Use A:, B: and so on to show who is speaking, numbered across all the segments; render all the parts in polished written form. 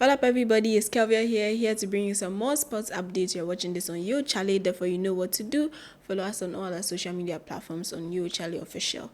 A: What up, everybody? It's Kelvia here to bring you some more sports updates. You're watching this on Yo Charley, therefore you know what to do. Follow us on all our social media platforms on Yo Charley Official.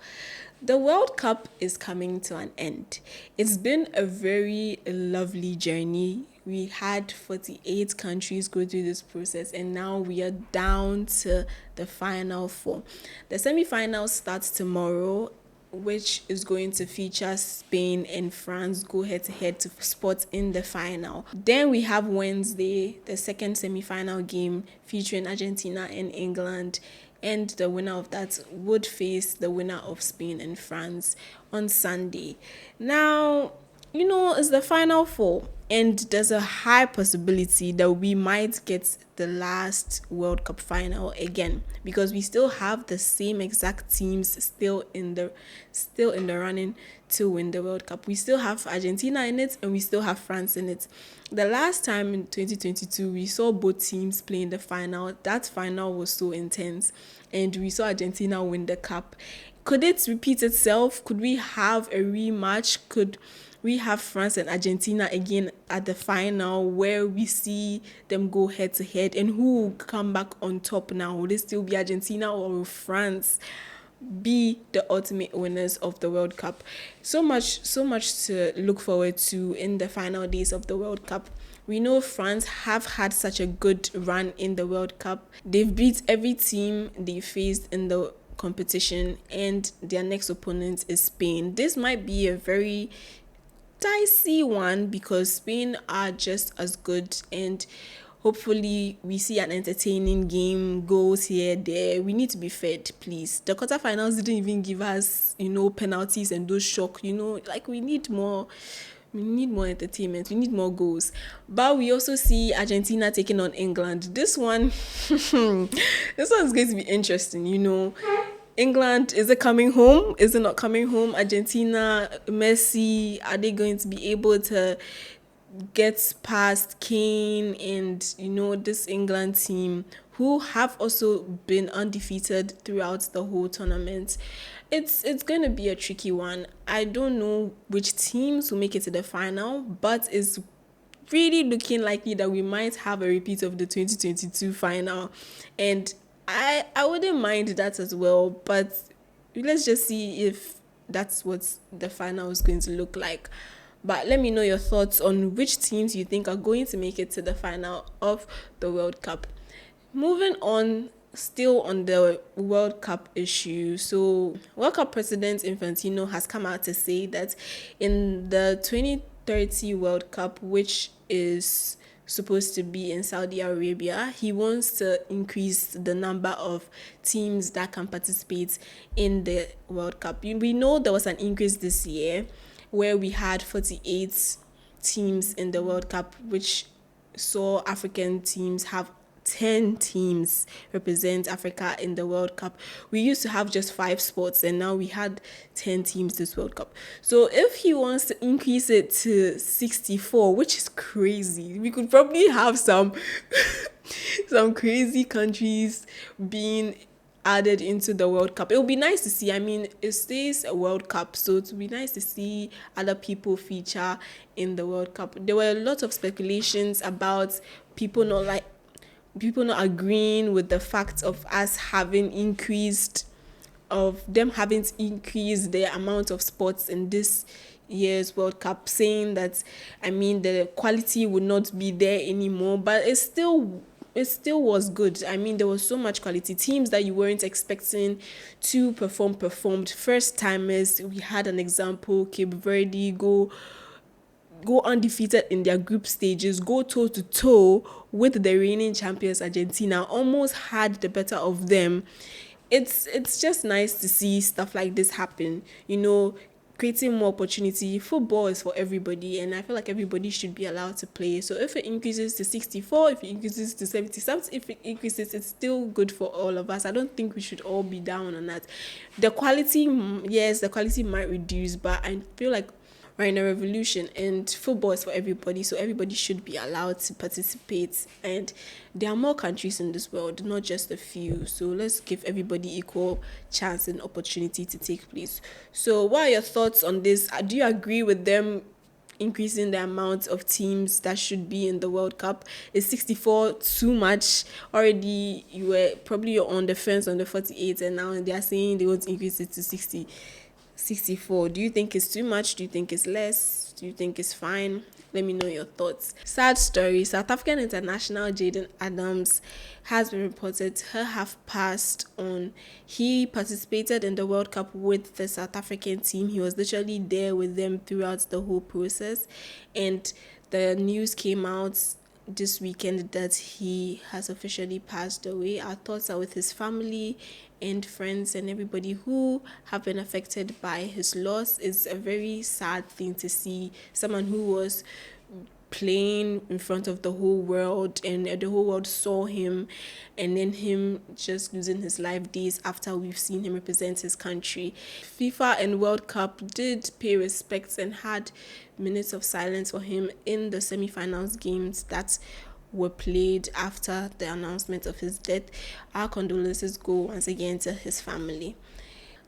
A: The World Cup is coming to an end. It's been a very lovely journey. We had 48 countries go through this process, and now we are down to the final four. The semi-finals starts tomorrow, which is going to feature Spain and France go head-to-head to spot in the final. Then we have Wednesday, the second semi-final game featuring Argentina and England, and the winner of that would face the winner of Spain and France on Sunday. Now, it's the final four, and there's a high possibility that we might get the last World Cup final again, because we still have the same exact teams still in the running to win the World Cup. We still have Argentina in it, and we still have France in it. The last time in 2022, we saw both teams playing the final. That final was so intense, and we saw Argentina win the cup. Could it repeat itself? Could we have a rematch? Could we have France and Argentina again at the final, where we see them go head to head, and who will come back on top now? Will it still be Argentina, or will France be the ultimate winners of the World Cup? So much to look forward to in the final days of the World Cup. We know France have had such a good run in the World Cup. They've beat every team they faced in the competition, and their next opponent is Spain. This might be a very dicey one, because Spain are just as good, and hopefully we see an entertaining game, goals here, there. We need to be fed, please. The quarterfinals didn't even give us, penalties and those shock, we need more. We need more entertainment. We need more goals. But we also see Argentina taking on England. This one, this one is going to be interesting, England, is it coming home? Is it not coming home? Argentina, Messi, are they going to be able to get past Kane and, this England team, who have also been undefeated throughout the whole tournament? It's going to be a tricky one. I don't know which teams will make it to the final, but it's really looking likely that we might have a repeat of the 2022 final. And I wouldn't mind that as well, but let's just see if that's what the final is going to look like. But let me know your thoughts on which teams you think are going to make it to the final of the World Cup. Moving on, still on the World Cup issue. So World Cup President Infantino has come out to say that in the 2030 World Cup, which is supposed to be in Saudi Arabia, he wants to increase the number of teams that can participate in the World Cup. We know there was an increase this year where we had 48 teams in the World Cup, which saw African teams have 10 teams represent Africa in the World Cup. We used to have just 5 spots, and now we had 10 teams this World Cup. So if he wants to increase it to 64, which is crazy, we could probably have some some crazy countries being added into the World Cup. It would be nice to see. I mean, it stays a World Cup, so it would be nice to see other people feature in the World Cup. There were a lot of speculations about people not agreeing with the fact of us having increased, of them having to increase the amount of spots in this year's World Cup, saying that, the quality would not be there anymore, but it still was good. There was so much quality. Teams that you weren't expecting to performed. First timers, we had an example, Cape Verde go undefeated in their group stages, go toe-to-toe with the reigning champions Argentina, almost had the better of them. It's just nice to see stuff like this happen, creating more opportunity. Football is for everybody, and I feel like everybody should be allowed to play. So if it increases to 64, if it increases to 70, if it increases, it's still good for all of us. I don't think we should all be down on that. The quality, yes, the quality might reduce, but I feel like we're in a revolution, and football is for everybody, so everybody should be allowed to participate. And there are more countries in this world, not just a few, so let's give everybody equal chance and opportunity to take place. So what are your thoughts on this? Do you agree with them increasing the amount of teams that should be in the World Cup. Is 64 too much? Already you're on the fence on the 48, and now they are saying they want to increase it to 64. Do you think it's too much? Do you think it's less? Do you think it's fine? Let me know your thoughts. Sad story. South African international Jaden Adams has been reported to have passed on. He participated in the World Cup with the South African team. He was literally there with them throughout the whole process. And the news came out this weekend that he has officially passed away. Our thoughts are with his family and friends and everybody who have been affected by his loss. It's a very sad thing to see someone who was playing in front of the whole world, and the whole world saw him, and then him just losing his life days after we've seen him represent his country. FIFA and World Cup did pay respects and had minutes of silence for him in the semi-finals games that were played after the announcement of his death. Our condolences go once again to his family.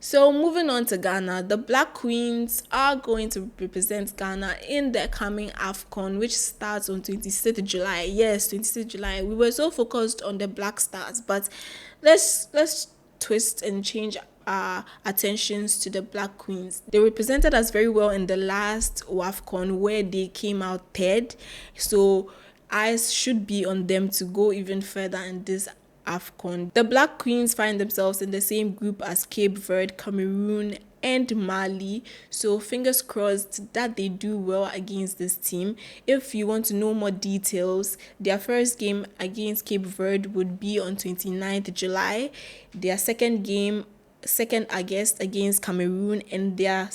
A: So moving on to Ghana, the Black Queens are going to represent Ghana in the coming AFCON, which starts on 26th July. Yes, 26th July. We were so focused on the Black Stars, but let's twist and change our attentions to the Black Queens. They represented us very well in the last AFCON, where they came out third. So eyes should be on them to go even further in this AFCON. The Black Queens find themselves in the same group as Cape Verde, Cameroon, and Mali. So fingers crossed that they do well against this team. If you want to know more details, their first game against Cape Verde would be on 29th July. Their second August against Cameroon, and their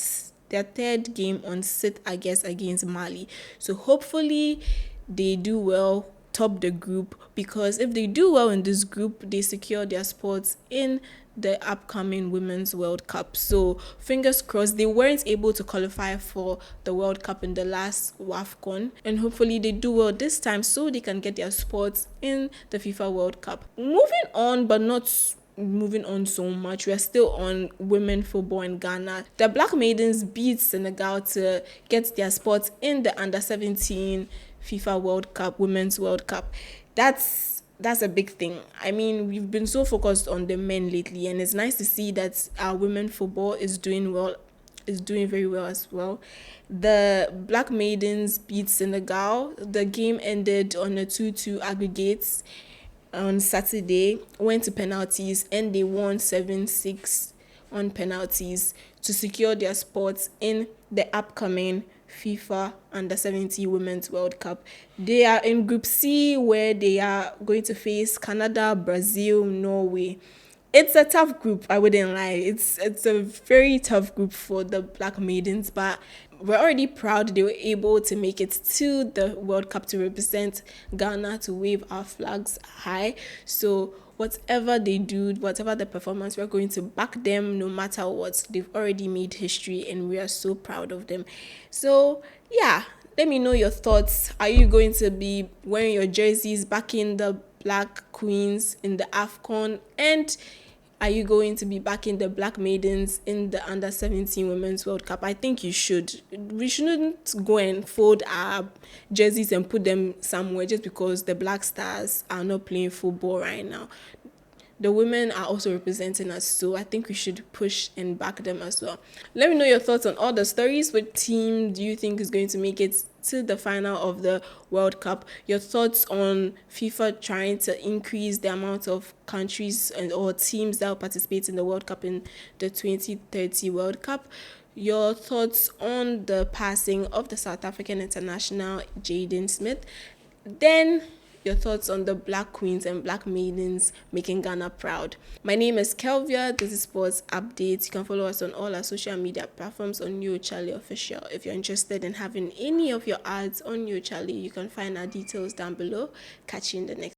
A: third game on 6th August against Mali. So hopefully they do well, top the group, because if they do well in this group, they secure their spots in the upcoming Women's World Cup. So fingers crossed. They weren't able to qualify for the World Cup in the last WAFCON, and hopefully they do well this time so they can get their spots in the FIFA World Cup. Moving on, but not moving on so much, we're still on women football in Ghana. The Black Maidens beat Senegal to get their spots in the under-17 FIFA World Cup, Women's World Cup. That's a big thing. I mean, we've been so focused on the men lately, and it's nice to see that our women football is doing very well as well. The Black Maidens beat Senegal. The game ended on a 2-2 aggregate on Saturday, went to penalties, and they won 7-6 on penalties to secure their spots in the upcoming FIFA Under-17 Women's World Cup. They are in Group C, where they are going to face Canada, Brazil, Norway. It's a tough group, I wouldn't lie. It's a very tough group for the Black Maidens, but we're already proud they were able to make it to the World Cup to represent Ghana, to wave our flags high. So whatever they do, whatever the performance, we're going to back them no matter what. They've already made history, and we are so proud of them. So yeah, let me know your thoughts. Are you going to be wearing your jerseys, backing the Black Queens in the AFCON? And are you going to be backing the Black Maidens in the Under-17 Women's World Cup? I think you should. We shouldn't go and fold our jerseys and put them somewhere just because the Black Stars are not playing football right now. The women are also representing us, so I think we should push and back them as well. Let me know your thoughts on all the stories. What team do you think is going to make it to the final of the World Cup? Your thoughts on FIFA trying to increase the amount of countries or teams that will participate in the World Cup in the 2030 World Cup? Your thoughts on the passing of the South African international Jaden Smith? Then your thoughts on the Black Queens and Black Maidens making Ghana proud. My name is Kelvia. This is Sports Updates. You can follow us on all our social media platforms on Yo Charley Official. If you're interested in having any of your ads on Yo Charley, you can find our details down below. Catch you in the next